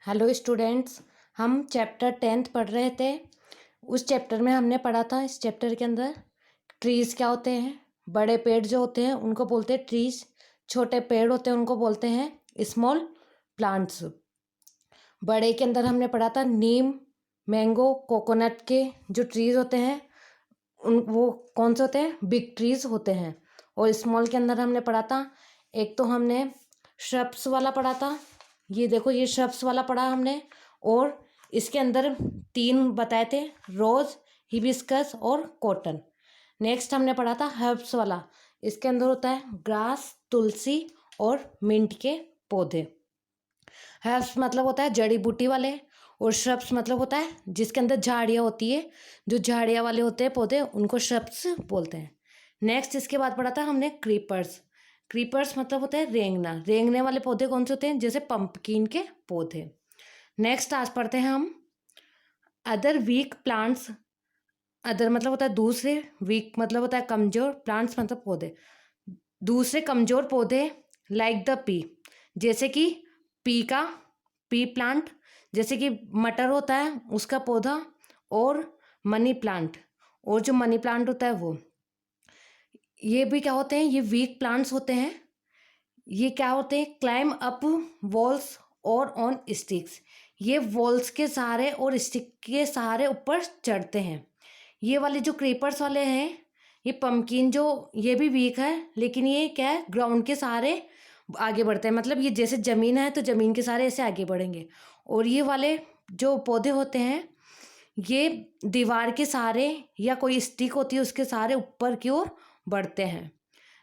Hello students. हम chapter 10th पढ़ रहे थे। उस चैप्टर में हमने पढ़ा था, इस चैप्टर के अंदर ट्रीज़ क्या होते हैं। बड़े पेड़ जो होते हैं उनको बोलते हैं ट्रीज़, छोटे पेड़ होते हैं उनको बोलते हैं स्मॉल प्लांट्स। बड़े के अंदर हमने पढ़ा था नीम, मैंगो, कोकोनट के जो ट्रीज़ होते हैं उन वो कौन से होते हैं, बिग ट्रीज़ होते हैं। और स्मॉल के अंदर हमने पढ़ा था, एक तो हमने श्रब्स वाला पढ़ा था, ये देखो ये श्रब्स वाला पढ़ा हमने। और इसके अंदर 3 बताए थे, रोज़, हिबिस्कस और कॉटन। नेक्स्ट हमने पढ़ा था हर्ब्स वाला, इसके अंदर होता है ग्रास, तुलसी और मिंट के पौधे। हर्ब्स मतलब होता है जड़ी बूटी वाले, और श्रब्स मतलब होता है जिसके अंदर झाड़ियाँ होती है, जो झाड़ियाँ वाले होते हैं पौधे उनको श्रब्स बोलते हैं। नेक्स्ट इसके बाद पढ़ा था हमने क्रीपर्स। क्रीपर्स मतलब होता है रेंगना, रेंगने वाले पौधे कौन से होते हैं, जैसे पंपकिन के पौधे। नेक्स्ट आज पढ़ते हैं हम अदर वीक प्लांट्स। अदर मतलब होता है दूसरे, वीक मतलब होता है कमजोर, प्लांट्स मतलब पौधे, दूसरे कमजोर पौधे। लाइक द पी, जैसे कि पी प्लांट, जैसे कि मटर होता है उसका पौधा, और मनी प्लांट, और जो मनी प्लांट होता है वो, ये भी क्या होते हैं, ये वीक प्लांट्स होते हैं। ये क्या होते हैं, क्लाइम अप वॉल्स और ऑन स्टिक्स, ये वॉल्स के सहारे और स्टिक के सहारे ऊपर चढ़ते हैं। ये वाले जो क्रीपर्स वाले हैं, ये पम्पकिन जो, ये भी वीक है, लेकिन ये क्या है, ग्राउंड के सहारे आगे बढ़ते हैं। मतलब ये जैसे ज़मीन है तो ज़मीन के सहारे ऐसे आगे बढ़ेंगे। और ये वाले जो पौधे होते हैं ये दीवार के सहारे या कोई स्टिक होती है उसके सहारे ऊपर की ओर बढ़ते हैं।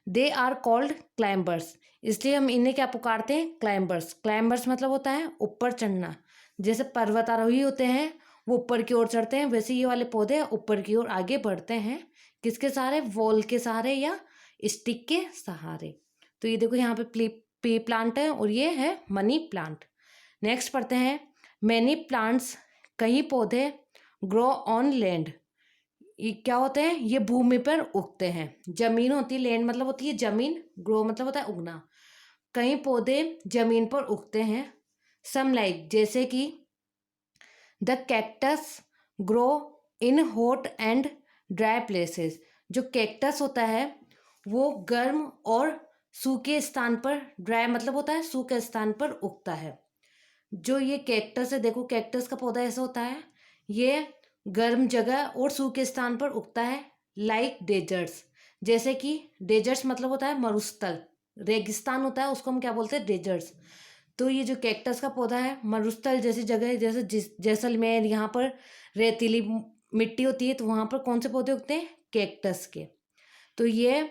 दे आर कॉल्ड क्लाइंबर्स, इसलिए हम इन्हें क्या पुकारते हैं, क्लाइंबर्स। क्लाइंबर्स मतलब होता है ऊपर चढ़ना, जैसे पर्वतारोही होते हैं वो ऊपर की ओर चढ़ते हैं, वैसे ये वाले पौधे ऊपर की ओर आगे बढ़ते हैं। किसके सहारे, वॉल के सहारे या स्टिक के सहारे। तो ये देखो यहाँ पे पी प्लांट है और ये है मनी प्लांट। नेक्स्ट पढ़ते हैं मैनी प्लांट्स, कई पौधे ग्रो ऑन लैंड। ये क्या होते हैं, ये भूमि पर उगते हैं। जमीन होती है, लैंड मतलब होती है जमीन, ग्रो मतलब होता है उगना। कई पौधे जमीन पर उगते हैं। सम लाइक, जैसे कि the cactus grow in hot and dry places. जो कैक्टस होता है वो गर्म और सूखे स्थान पर, ड्राई मतलब होता है सूखे स्थान पर उगता है। जो ये कैक्टस है, देखो कैक्टस का पौधा ऐसा होता है, ये गर्म जगह और सूखे स्थान पर उगता है। लाइक डेजर्ट्स, जैसे कि डेजर्ट्स मतलब होता है मरुस्थल, रेगिस्तान होता है उसको हम क्या बोलते हैं, डेजर्ट्स। तो ये जो कैक्टस का पौधा है, मरुस्थल जैसी जगह है, जैसे जैसलमेर, यहाँ पर रेतीली मिट्टी होती है तो वहाँ पर कौन से पौधे उगते हैं, कैक्टस के। तो ये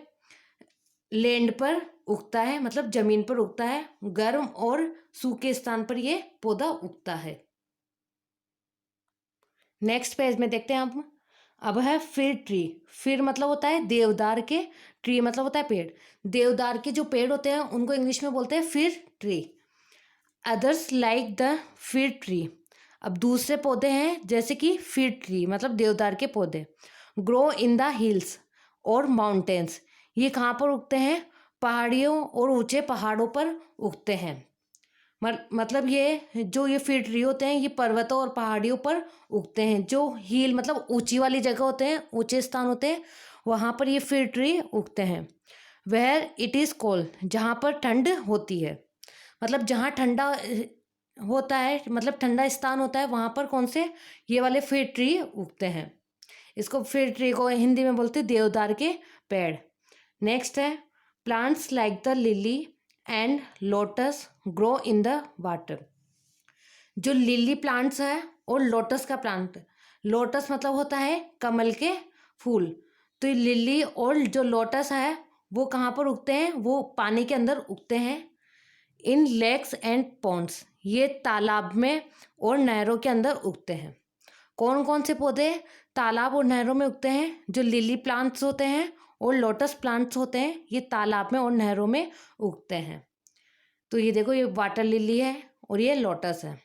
लैंड पर उगता है, मतलब जमीन पर उगता है, गर्म और सूखे स्थान पर ये पौधा उगता है। नेक्स्ट पेज में देखते हैं हम, अब है फिर ट्री। फिर मतलब होता है देवदार के, ट्री मतलब होता है पेड़। देवदार के जो पेड़ होते हैं उनको इंग्लिश में बोलते हैं फिर ट्री। अदर्स लाइक द फिर ट्री, अब दूसरे पौधे हैं जैसे कि फिर ट्री मतलब देवदार के पौधे। ग्रो इन द हिल्स और माउंटेन्स, ये कहाँ पर उगते हैं, पहाड़ियों और ऊंचे पहाड़ों पर उगते हैं। मतलब ये फिर ट्री होते हैं ये पर्वतों और पहाड़ियों पर उगते हैं। जो हिल मतलब ऊंची वाली जगह होते हैं, ऊंचे स्थान होते हैं, वहाँ पर ये फिर ट्री उगते हैं। वेयर इट इज़ कोल्ड, जहाँ पर ठंड होती है, मतलब जहाँ ठंडा होता है, मतलब ठंडा स्थान होता है, वहाँ पर कौन से ये वाले फिर ट्री उगते हैं। इसको फिर ट्री को हिंदी में बोलते हैं देवदार के पेड़। नेक्स्ट है plants like the lily and lotus grow in the water. जो लिली प्लांट्स है और लोटस का प्लांट, लोटस मतलब होता है कमल के फूल, तो ये लिली और जो लोटस है वो कहाँ पर उगते हैं, वो पानी के अंदर उगते हैं। इन लेक्स एंड पॉन्ड्स, ये तालाब में और नहरों के अंदर उगते हैं। कौन कौन से पौधे तालाब और नहरों में उगते हैं, जो लिली प्लांट्स होते हैं और लोटस प्लांट्स होते हैं, ये तालाब में और नहरों में उगते हैं। तो ये देखो ये वाटर लिली है और ये लोटस है।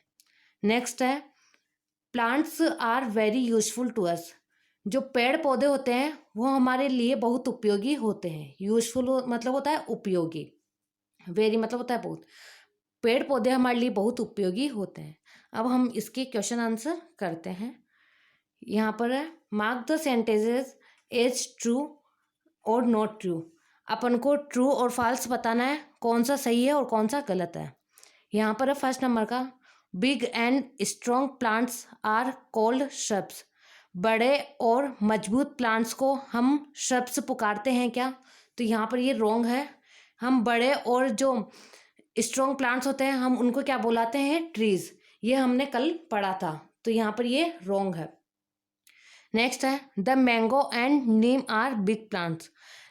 नेक्स्ट है plants are very useful to us, जो पेड़ पौधे होते हैं वो हमारे लिए बहुत उपयोगी होते हैं। यूजफुल मतलब होता है उपयोगी, वेरी मतलब होता है बहुत। पेड़ पौधे हमारे लिए बहुत उपयोगी होते हैं। अब हम इसके क्वेश्चन आंसर करते हैं। यहाँ पर है mark the sentences as true और नॉट ट्रू। अपन को ट्रू और फॉल्स बताना है, कौन सा सही है और कौन सा गलत है। यहाँ पर है फर्स्ट नंबर का, big and strong plants are called shrubs. बड़े और मजबूत प्लांट्स को हम श्रब्स पुकारते हैं क्या? तो यहाँ पर ये रॉन्ग है। हम बड़े और जो स्ट्रॉन्ग प्लांट्स होते हैं हम उनको क्या बुलाते हैं? ट्रीज। ये हमने कल पढ़ा था, तो यहाँ पर ये रॉन्ग है। नेक्स्ट है the mango and neem are big plants.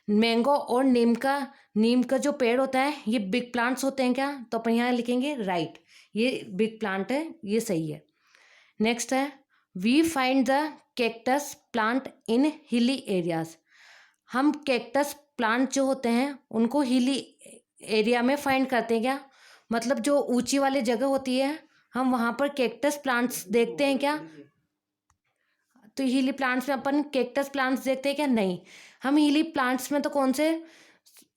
Mango और नीम का जो पेड़ होता है ये बिग प्लांट्स होते हैं क्या? तो अपन यहाँ लिखेंगे राइट, ये बिग प्लांट है, ये सही है। नेक्स्ट है we find the cactus plant in hilly areas. हम कैक्टस प्लांट जो होते हैं उनको हिली एरिया में फाइंड करते हैं क्या? मतलब जो ऊंची वाली जगह होती है हम वहाँ पर कैक्टस प्लांट्स देखते हैं क्या? तो हिली प्लांट्स में अपन कैक्टस प्लांट्स देखते हैं क्या? नहीं। हम हिली प्लांट्स में तो कौन से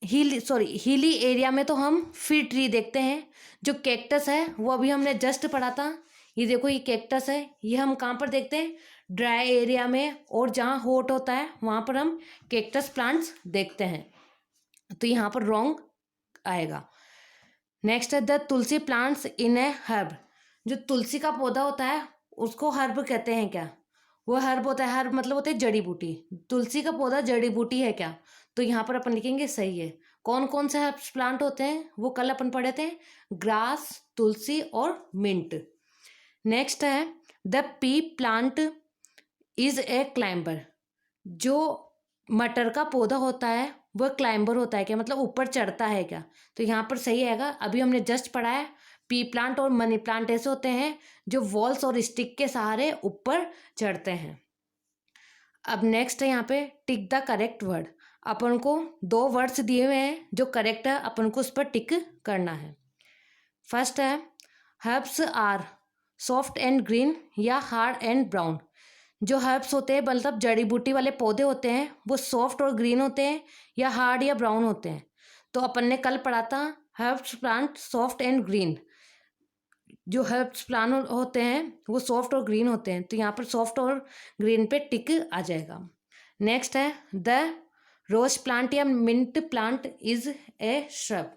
हिली एरिया में तो हम फिर ट्री देखते हैं। जो कैक्टस है वो अभी हमने जस्ट पढ़ा था, ये देखो ये कैक्टस है, ये हम कहाँ पर देखते हैं? ड्राई एरिया में, और जहाँ हॉट होता है वहाँ पर हम कैक्टस प्लांट्स देखते हैं। तो यहाँ पर रॉन्ग आएगा। नेक्स्ट है the Tulsi plants in A herb. जो तुलसी का पौधा होता है उसको हर्ब कहते हैं क्या? वो हर्ब होता है, हर्ब मतलब होता है जड़ी बूटी। तुलसी का पौधा जड़ी बूटी है क्या? तो यहाँ पर अपन लिखेंगे सही है। कौन कौन से हर्ब्स प्लांट होते हैं वो कल अपन पढ़े थे, ग्रास, तुलसी और मिंट। नेक्स्ट है the P plant is A climber. जो मटर का पौधा होता है वह क्लाइंबर होता है क्या? मतलब ऊपर चढ़ता है क्या? तो यहाँ पर सही आएगा। अभी हमने जस्ट पढ़ा है पी प्लांट और मनी प्लांट ऐसे होते हैं जो वॉल्स और स्टिक के सहारे ऊपर चढ़ते हैं। अब नेक्स्ट है यहाँ पे टिक द करेक्ट वर्ड। अपन को 2 वर्ड्स दिए हुए हैं जो करेक्ट है, अपन को उस पर टिक करना है। फर्स्ट है herbs are soft and green या हार्ड एंड ब्राउन। जो हर्ब्स होते हैं मतलब जड़ी बूटी वाले पौधे होते हैं वो सॉफ्ट और ग्रीन होते हैं या हार्ड या ब्राउन होते हैं। तो अपन ने कल पढ़ा था herbs plant soft and green. जो हर्ब्स प्लांट होते हैं वो सॉफ्ट और ग्रीन होते हैं, तो यहाँ पर सॉफ्ट और ग्रीन पे टिक आ जाएगा। नेक्स्ट है द रोज प्लांट या mint plant is a shrub.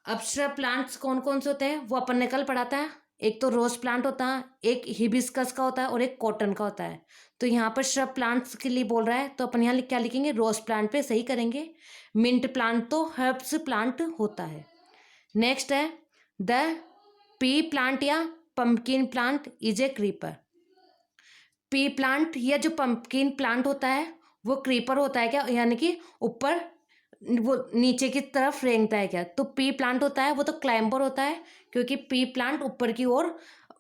अब श्रब प्लांट्स कौन कौन से होते हैं वो अपन ने कल पढ़ा था। एक तो रोज प्लांट होता है, एक हिबिस्कस का होता है और एक कॉटन का होता है। तो यहाँ पर श्रब प्लांट्स के लिए बोल रहा है तो अपन यहाँ क्या लिखेंगे? रोज प्लांट पे सही करेंगे। मिंट प्लांट तो हर्ब्स प्लांट होता है। नेक्स्ट है द पी प्लांट या pumpkin plant is A creeper. P plant या जो पंपकिन प्लांट होता है वो क्रीपर होता है क्या? यानी कि ऊपर वो नीचे की तरफ रेंगता है क्या? तो पी प्लांट होता है वो तो क्लाइंबर होता है क्योंकि पी प्लांट ऊपर की ओर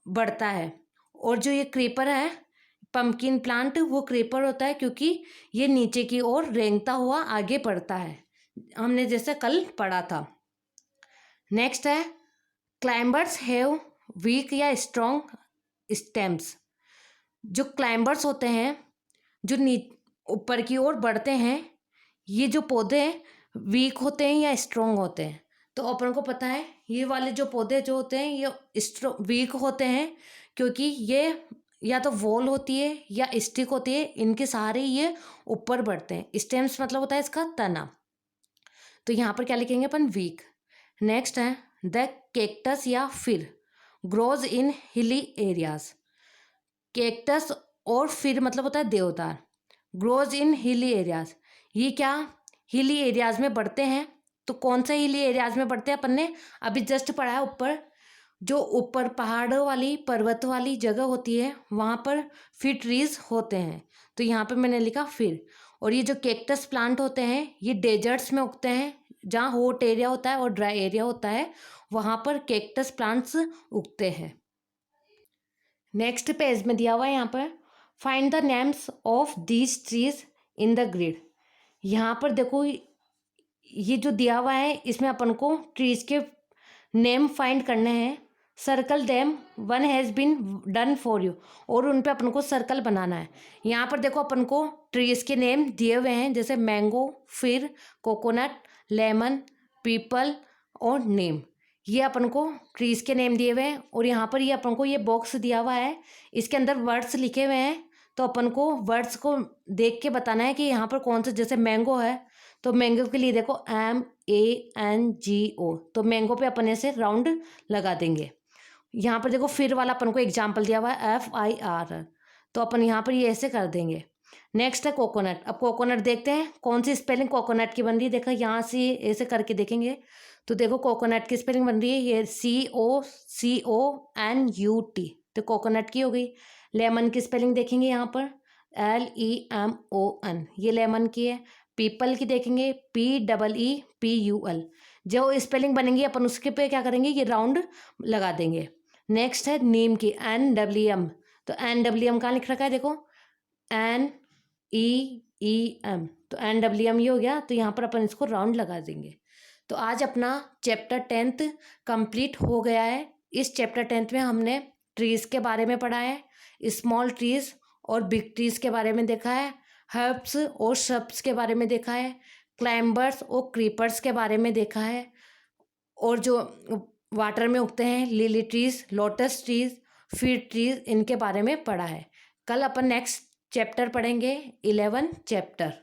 बढ़ता है। और जो ये क्रीपर है पंपकिन प्लांट वो क्रीपर होता है क्योंकि ये नीचे की ओर रेंगता हुआ आगे बढ़ता है, हमने जैसे कल पढ़ा था। नेक्स्ट है क्लाइंबर्स हैव वीक या स्ट्रॉन्ग स्टेम्स। जो क्लाइंबर्स होते हैं जो ऊपर की ओर बढ़ते हैं, ये जो पौधे वीक होते हैं या स्ट्रॉन्ग होते हैं? तो अपन को पता है ये वाले जो पौधे जो होते हैं ये वीक होते हैं क्योंकि ये या तो वॉल होती है या स्टिक होती है, इनके सहारे ये ऊपर बढ़ते हैं। स्टेम्स मतलब होता है इसका तना। तो यहाँ पर क्या लिखेंगे अपन? वीक। नेक्स्ट है द कैक्टस या फिर grows in hilly areas. Cactus और फिर मतलब होता है देवदार। ग्रोज इन हिली एरियाज, ये क्या हिली एरियाज में बढ़ते हैं? तो कौन सा हिली एरियाज में बढ़ते हैं? अपन ने अभी जस्ट पढ़ा है ऊपर, जो ऊपर पहाड़ों वाली पर्वत वाली जगह होती है वहाँ पर फिर ट्रीज होते हैं। तो यहाँ पे मैंने लिखा फिर। और ये जो कैक्टस प्लांट होते हैं ये डेजर्ट्स में उगते हैं, जहाँ हॉट एरिया होता है और ड्राई एरिया होता है वहाँ पर कैक्टस प्लांट्स उगते हैं। नेक्स्ट पेज में दिया हुआ है यहाँ पर find the names of these trees in the grid. यहाँ पर देखो ये जो दिया हुआ है इसमें अपन को ट्रीज के नेम फाइंड करने हैं। Circle them, one has been done for you. और उन पे अपन को सर्कल बनाना है। यहाँ पर देखो अपन को ट्रीज के नेम दिए हुए हैं जैसे मैंगो, फिर, कोकोनट, लेमन, पीपल और नीम। ये अपन को ट्रीज के नेम दिए हुए हैं और यहाँ पर ये अपन को ये बॉक्स दिया हुआ है, इसके अंदर वर्ड्स लिखे हुए हैं। तो अपन को वर्ड्स को देख के बताना है कि यहाँ पर कौन सा, जैसे मैंगो है तो मैंगो के लिए देखो MANGO, तो मैंगो पे अपन ऐसे राउंड लगा देंगे। यहाँ पर देखो फिर वाला अपन को एग्जाम्पल दिया हुआ है FIR, तो अपन यहाँ पर ये ऐसे कर देंगे। नेक्स्ट है कोकोनट। अब कोकोनट देखते हैं कौन सी स्पेलिंग कोकोनट की बन रही है। देखो यहाँ से ऐसे करके देखेंगे तो देखो कोकोनट की स्पेलिंग बन रही है ये COCONUT, तो कोकोनट की हो गई। लेमन की स्पेलिंग देखेंगे यहाँ पर LEMON, ये लेमन की है। पीपल की देखेंगे PEEPUL, जो स्पेलिंग बनेंगी अपन उसके पे क्या करेंगे, ये राउंड लगा देंगे। नेक्स्ट है नीम की NWM, तो NWM कहाँ लिख रखा है देखो NEEM, तो NWM ये हो गया, तो यहाँ पर अपन इसको राउंड लगा देंगे। तो आज अपना चैप्टर 10th कंप्लीट हो गया है। इस चैप्टर 10th में हमने ट्रीज़ के बारे में पढ़ा है, स्मॉल ट्रीज़ और बिग ट्रीज़ के बारे में देखा है, हर्ब्स और श्रब्स के बारे में देखा है, क्लाइंबर्स और क्रीपर्स के बारे में देखा है, और जो वाटर में उगते हैं lily trees, lotus trees, feed trees, इनके बारे में पढ़ा है। कल अपन नेक्स्ट चैप्टर पढ़ेंगे 11 चैप्टर।